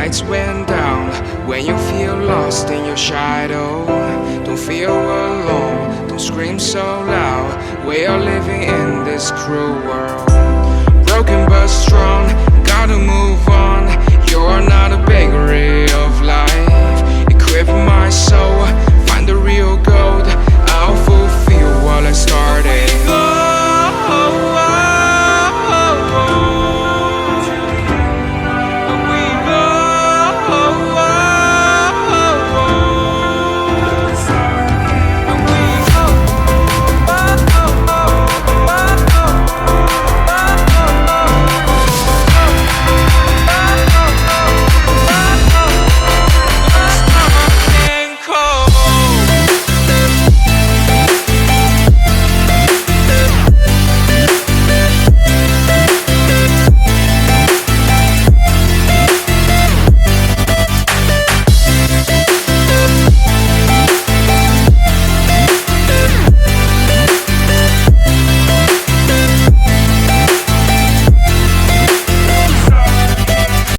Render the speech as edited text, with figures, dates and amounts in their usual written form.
lights went down, when you feel lost in your shadow, don't feel alone, don't scream so loud. We are living in this cruel world, broken but strong, gotta move on.